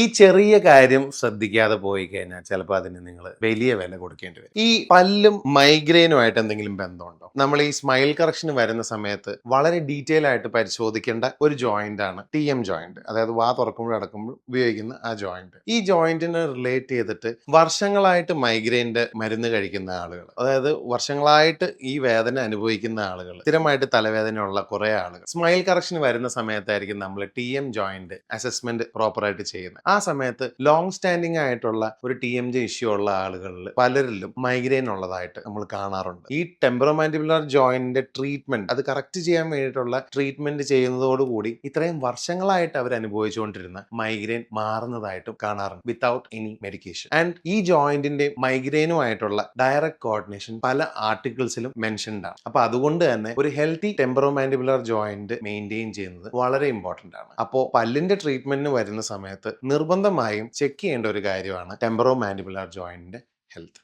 ഈ ചെറിയ കാര്യം ശ്രദ്ധിക്കാതെ പോയി കഴിഞ്ഞാൽ ചിലപ്പോൾ അതിന് നിങ്ങൾ വലിയ വില കൊടുക്കേണ്ടി വരും. ഈ പല്ലും മൈഗ്രെയിനുമായിട്ട് എന്തെങ്കിലും ബന്ധമുണ്ടോ? നമ്മൾ ഈ സ്മൈൽ കറക്ഷന് വരുന്ന സമയത്ത് വളരെ ഡീറ്റെയിൽ ആയിട്ട് പരിശോധിക്കേണ്ട ഒരു ജോയിന്റ് ആണ് TM ജോയിന്റ്. അതായത് വാ തുറക്കുമ്പോൾ അടക്കുമ്പോൾ ഉപയോഗിക്കുന്ന ആ ജോയിന്റ്. ഈ ജോയിന്റിനെ റിലേറ്റ് ചെയ്തിട്ട് വർഷങ്ങളായിട്ട് മൈഗ്രെയിന്റെ മരുന്ന് കഴിക്കുന്ന ആളുകൾ, അതായത് വർഷങ്ങളായിട്ട് ഈ വേദന അനുഭവിക്കുന്ന ആളുകൾ, സ്ഥിരമായിട്ട് തലവേദനയുള്ള കുറെ ആളുകൾ സ്മൈൽ കറക്ഷന് വരുന്ന സമയത്തായിരിക്കും നമ്മൾ TM ജോയിന്റ് അസസ്മെന്റ് പ്രോപ്പറായിട്ട് ചെയ്യുന്നത്. ആ സമയത്ത് ലോങ് സ്റ്റാൻഡിങ് ആയിട്ടുള്ള ഒരു TMJ ഇഷ്യൂ ഉള്ള ആളുകളിൽ പലരിലും മൈഗ്രെയിൻ ഉള്ളതായിട്ട് നമ്മൾ കാണാറുണ്ട്. ഈ ടെമ്പറോമാൻഡിബുലർ ജോയിന്റിന്റെ ട്രീറ്റ്മെന്റ് അത് കറക്റ്റ് ചെയ്യാൻ വേണ്ടിയിട്ടുള്ള ട്രീറ്റ്മെന്റ് ചെയ്യുന്നതോടുകൂടി ഇത്രയും വർഷങ്ങളായിട്ട് അവർ അനുഭവിച്ചുകൊണ്ടിരുന്ന മൈഗ്രെയിൻ മാറുന്നതായിട്ടും കാണാറുണ്ട് വിത്തൗട്ട് എനി മെഡിക്കേഷൻ. ആൻഡ് ഈ ജോയിന്റിന്റെ മൈഗ്രെയിനുമായിട്ടുള്ള ഡയറക്റ്റ് കോർഡിനേഷൻ പല ആർട്ടിക്കിൾസിലും മെൻഷൻഡ് ആണ്. അപ്പൊ അതുകൊണ്ട് തന്നെ ഒരു ഹെൽത്തി ടെമ്പറോമാൻഡിബുലർ ജോയിന്റ് മെയിൻറ്റെയിൻ ചെയ്യുന്നത് വളരെ ഇമ്പോർട്ടന്റ് ആണ്. അപ്പോൾ പല്ലിന്റെ ട്രീറ്റ്മെന്റിന് വരുന്ന സമയത്ത് നിർബന്ധമായും ചെക്ക് ചെയ്യേണ്ട ഒരു കാര്യമാണ് ടെമ്പറോമാൻഡിബുലർ ജോയിന്റിന്റെ ഹെൽത്ത്.